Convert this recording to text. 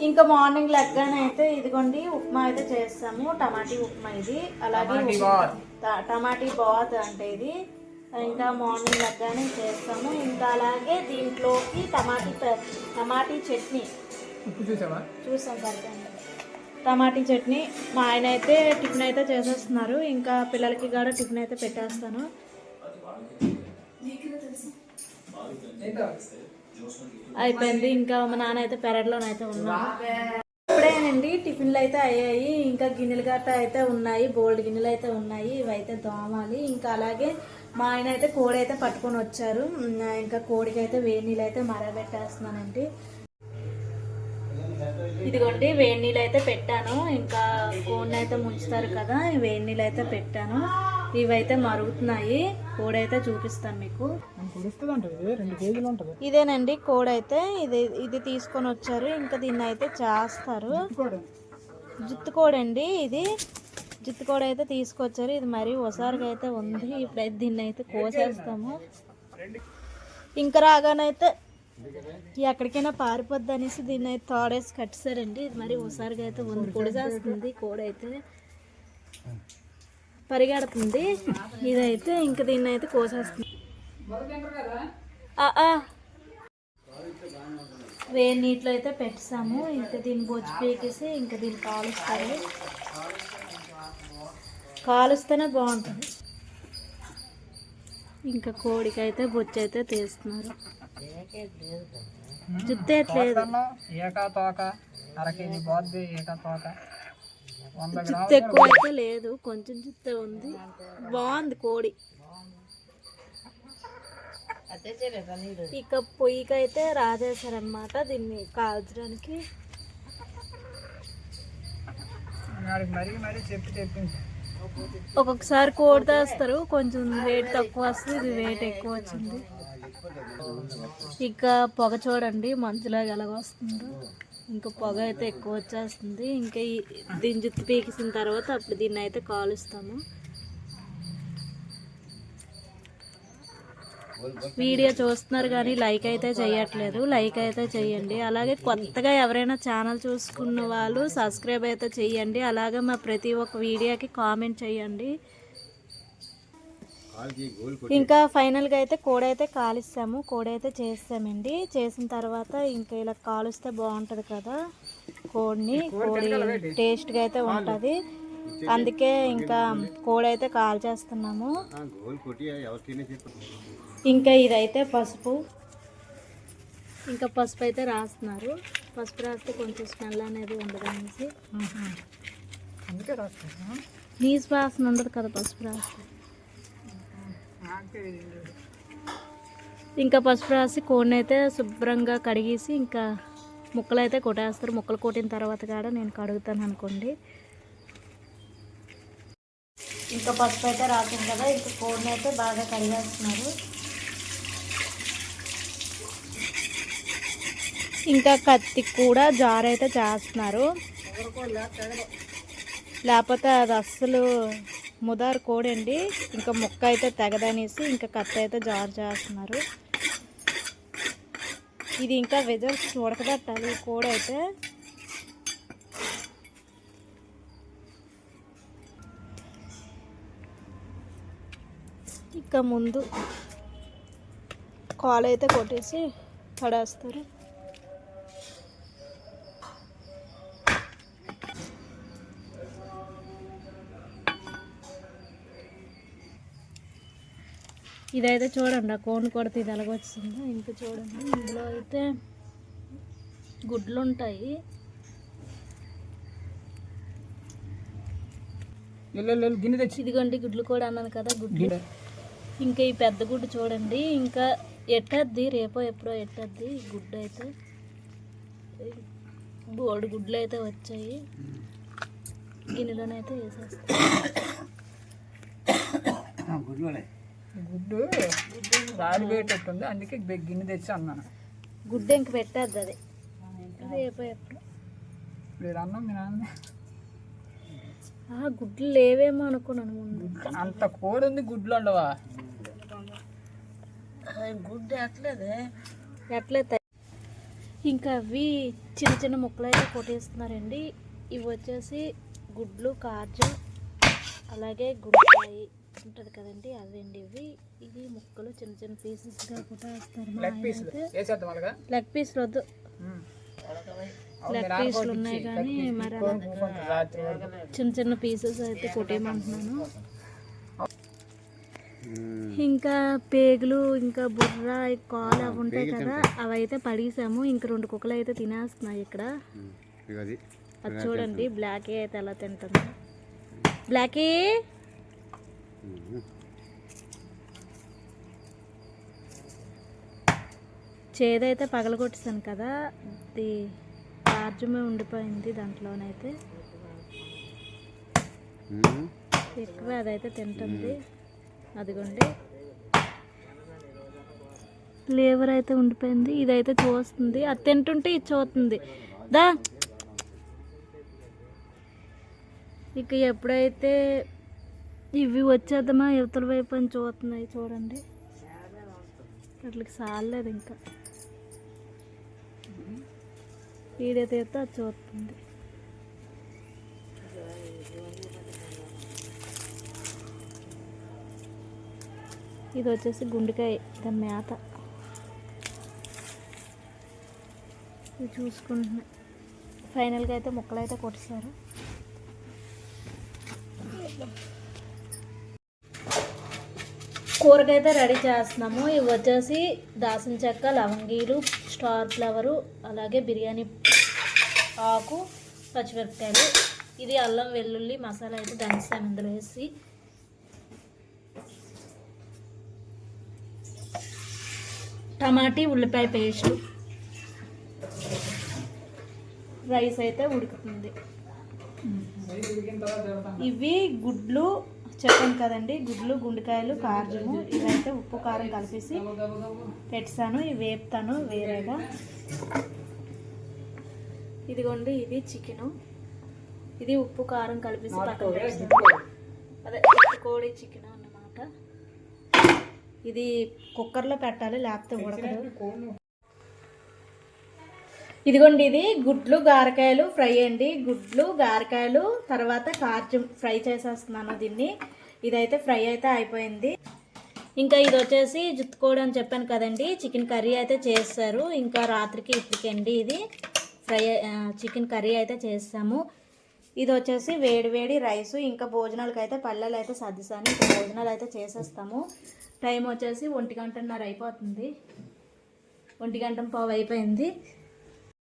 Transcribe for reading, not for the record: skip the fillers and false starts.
ఇంకా మార్నింగ్ లెగ్గానే అయితే ఇదిగోండి ఉప్మా అయితే చేస్తాము. టమాటీ ఉప్మా ఇది, అలాగే టమాటీ బాత్ అంటే ఇది. ఇంకా మార్నింగ్ లెగ్గానే చేస్తాము. ఇంకా అలాగే దీంట్లోకి టమాటీ చట్నీ చూసాం సరిగ్గా. టమాటీ చట్నీ మా ఆయన అయితే టిఫిన్ అయితే చేసేస్తున్నారు. ఇంకా పిల్లలకి కూడా టిఫిన్ అయితే పెట్టేస్తాను. అయిపోయింది. ఇంకా మా నాన్న అయితే పెరట్లోనైతే ఉన్నాను. ఇప్పుడేనండి టిఫిన్లు అయితే అయ్యాయి. ఇంకా గిన్నెలు గట్ట అయితే ఉన్నాయి, బోల్డ్ గిన్నెలు అయితే ఉన్నాయి. ఇవైతే దోమాలి. ఇంకా అలాగే మా ఆయన అయితే కోడి అయితే పట్టుకొని వచ్చారు. ఇంకా కోడికి అయితే వేడి నీళ్ళు అయితే మరగబెట్టేస్తున్నానండి. ఇదిగోండి వేడి నీళ్ళు అయితే పెట్టాను. ఇంకా కోడిని అయితే ముంచుతారు కదా, వేడి నీళ్ళు అయితే పెట్టాను. ఇవైతే మరుగుతున్నాయి. కోడి అయితే చూపిస్తాను మీకు. ఇదేనండి కోడి అయితే ఇది తీసుకొని వచ్చారు. ఇంకా దీన్ని అయితే చేస్తారు. జుత్తు కోడి అండి ఇది. జుత్తు కోడి అయితే తీసుకొచ్చారు. ఇది మరీ ఒకసారిగా అయితే ఉంది. ఇప్పుడైతే దీన్ని అయితే కోసేస్తాము. ఇంకా రాగానైతే ఎక్కడికైనా పారిపోద్ది అనేసి దీన్ని అయితే తాడేసి కట్టేశారండి. ఇది మరి ఒకసారిగా అయితే ఉంది. పొడి చేస్తుంది కోడి అయితే, పరిగెడుతుంది. ఇదైతే ఇంకా దీన్ని అయితే కోసేస్తుంది. వేడి నీటిలో అయితే పెట్టాము. ఇంకా దీన్ని బొచ్చి పీకేసి ఇంకా దీన్ని కాలుస్తారు. కాలుస్తేనే బాగుంటుంది. ఇంకా కోడికి అయితే బొచ్చి అయితే తీస్తున్నారు. జుత్తు ఎట్లేదు, జుత్తు ఎక్కువ అయితే లేదు, కొంచెం జుత్తే ఉంది. బాగుంది కోడి. ఇక పొయ్యికైతే రాజేశారనమాట దీన్ని కాల్చడానికి. ఒక్కొక్కసారి కోడి తెస్తారు, కొంచెం వెయిట్ తక్కువ వస్తుంది. ఇది వెయిట్ ఎక్కువ వచ్చింది. ఇక పొగ చూడండి మంచులాగా ఎలాగొస్తుందో. ఇంకా పొగ అయితే ఎక్కువ వచ్చేస్తుంది. ఇంకా దీన్ని జుత్తు పీకేసిన తర్వాత అప్పుడు దీన్ని అయితే కాలుస్తాము. వీడియో చూస్తున్నారు కానీ లైక్ అయితే చేయట్లేదు. లైక్ అయితే చేయండి. అలాగే కొత్తగా ఎవరైనా ఛానల్ చూసుకున్న వాళ్ళు సబ్స్క్రైబ్ అయితే చేయండి. అలాగే మా ప్రతి ఒక్క వీడియోకి కామెంట్ చేయండి. ఇంకా ఫైనల్గా అయితే కోడి అయితే కాలుస్తాము. కోడి అయితే చేస్తామండి. చేసిన తర్వాత ఇంకా ఇలా కాలుస్తే బాగుంటుంది కదా కోడిని. కోడి టేస్ట్గా అయితే ఉంటుంది. అందుకే ఇంకా కోడి అయితే కాల్చేస్తున్నాము. ఇంకా ఇదైతే పసుపు. ఇంకా పసుపు అయితే రాస్తున్నారు. పసుపు రాస్తే కొంచెం స్మెల్ అనేది ఉండదు అనేసి. నీసు వాసన ఉండదు కదా పసుపు రాస్తే. ఇంకా పసుపు రాసి కోడిని అయితే శుభ్రంగా కడిగేసి ఇంకా ముక్కలు అయితే కొట్టేస్తారు. ముక్కలు కొట్టిన తర్వాత కూడా నేను కడుగుతాను అనుకోండి. ఇంకా పసుపు అయితే రాసింది కదా, ఇంకా కోడిని అయితే బాగా కడిగేస్తున్నారు. ఇంకా కత్తి కూడా జారు అయితే చేస్తున్నారు. లేకపోతే అది అస్సలు ముదారు కోడి అండి. ఇంకా ముక్క అయితే తెగదనేసి ఇంకా కత్తి అయితే జారు చేస్తున్నారు. ఇది ఇంకా విజల్స్ ఉడకబెట్టాలి ఈ కోడి అయితే. ఇంకా ముందు కాలు అయితే కొట్టేసి పడేస్తారు. ఇదైతే చూడండి ఆ కోడిని కొడితే ఇది ఎలాగొచ్చిందో. ఇంకా చూడండి ఇందులో అయితే గుడ్లు ఉంటాయి. ఇదిగోండి గుడ్లు కూడా అన్నాను కదా గుడ్లు. ఇంకా ఈ పెద్ద గుడ్డు చూడండి. ఇంకా ఎట్టద్ది రేపో ఎప్పుడో ఎట్టద్ది గుడ్డు అయితే. బోర్డు గుడ్లు అయితే వచ్చాయి. గిన్నెలోనైతే వేసేస్తాం. గుడ్డు రాడి పెట్టేట్టుంది, అందుకే గిన్నె తెచ్చి అన్నాను. గుడ్డు ఇంక పెట్టద్దు అది రేపో ఎప్పుడు. మీరు అన్నం మీ నాన్న గుడ్లు లేవేమో అనుకున్నాను ముందు. అంత కోడి ఉంది, గుడ్లు ఉండవా? గుడ్డు ఎట్లేదు. ఇంకా అవి చిన్న చిన్న ముక్కలు అయితే కొట్టేస్తున్నారండి. ఇవి వచ్చేసి గుడ్లు, కార్జం, అలాగే గుండెకాయ ఉంటుంది కదండి, అవండి ఇవి. ఇది ముక్కలు చిన్న చిన్న పీసెస్గా కొట్టేస్తారు. లెగ్ పీస్లు వద్దు, లెగ్ పీస్లు ఉన్నాయి కానీ మరి చిన్న చిన్న పీసెస్ అయితే కొట్టేయమంటున్నాను. ఇంకా పేగులు, ఇంకా బుర్ర, కాలు అవి ఉంటాయి కదా, అవి అయితే పడేసాము. ఇంక 2 కుక్కలు అయితే తినేస్తున్నాయి ఇక్కడ. అది చూడండి, బ్లాకీ అయితే ఎలా తింటుంది. బ్లాకీ చేదైతే పగలగొట్టేసాను కదా, అది కార్జమే ఉండిపోయింది దాంట్లోనైతే. ఎక్కువ అదైతే తింటుంది. అదిగోండి, లేవర్ అయితే ఉండిపోయింది. ఇదైతే చూస్తుంది, అది తింటుంటే ఇది చూస్తుంది. దా ఇక ఎప్పుడైతే ఇవి వచ్చేద్దామా యువతల వైపు అని చూస్తున్నాయి. చూడండి, అట్లకి సాలేదు. ఇంకా వీడైతే అది చూస్తుంది. ఇది వచ్చేసి గుండెకాయ, దాని మేత. ఇది చూసుకుంటున్నాయి. ఫైనల్గా అయితే ముక్కలు అయితే కొట్టేశారు. కూరకైతే రెడీ చేస్తున్నాము. ఇవి వచ్చేసి దాల్చిన చెక్క, లవంగీలు, స్టార్ ఫ్లవరు, అలాగే బిర్యానీ ఆకు, పచ్చిమిరపకాయలు. ఇది అల్లం వెల్లుల్లి మసాలా అయితే దంచుతాను ఇందులో వేసి. టమాటీ ఉల్లిపాయ పేస్టు, రైస్ అయితే ఉడుకుతుంది. ఇవి గుడ్లు చెప్పాను కదండి, గుడ్లు, గుండెకాయలు, కార్జము. ఇవైతే ఉప్పు కారం కలిపేసి పెట్టాను. ఇవి వేపుతాను వేరేగా. ఇదిగోండి, ఇది చికెను. ఇది ఉప్పు కారం కలిపేసి పక్కన పెట్టాను. అదే కోడి చికెన్ అన్నమాట. ఇది కుక్కర్లో పెట్టాలి, లేకపోతే ఉడకదు. ఇదిగోండి, ఇది గుడ్లు గారకాయలు ఫ్రై అండి. గుడ్లు, గారకాయలు, తర్వాత కార్జం ఫ్రై చేసేస్తున్నాను దీన్ని. ఇదైతే ఫ్రై అయితే అయిపోయింది. ఇంకా ఇది వచ్చేసి జుత్తుకోడి అని చెప్పాను కదండి, చికెన్ కర్రీ అయితే చేస్తారు. ఇంకా రాత్రికి ఇప్పటికండి ఇది ఫ్రై చికెన్ కర్రీ అయితే చేస్తాము. ఇది వచ్చేసి వేడి వేడి రైసు. ఇంకా భోజనాలకు అయితే పల్లెలు అయితే సర్దిసాను. ఇంకా భోజనాలు అయితే చేసేస్తాము. టైం వచ్చేసి 1:30 అయిపోతుంది. 1:15 అయిపోయింది.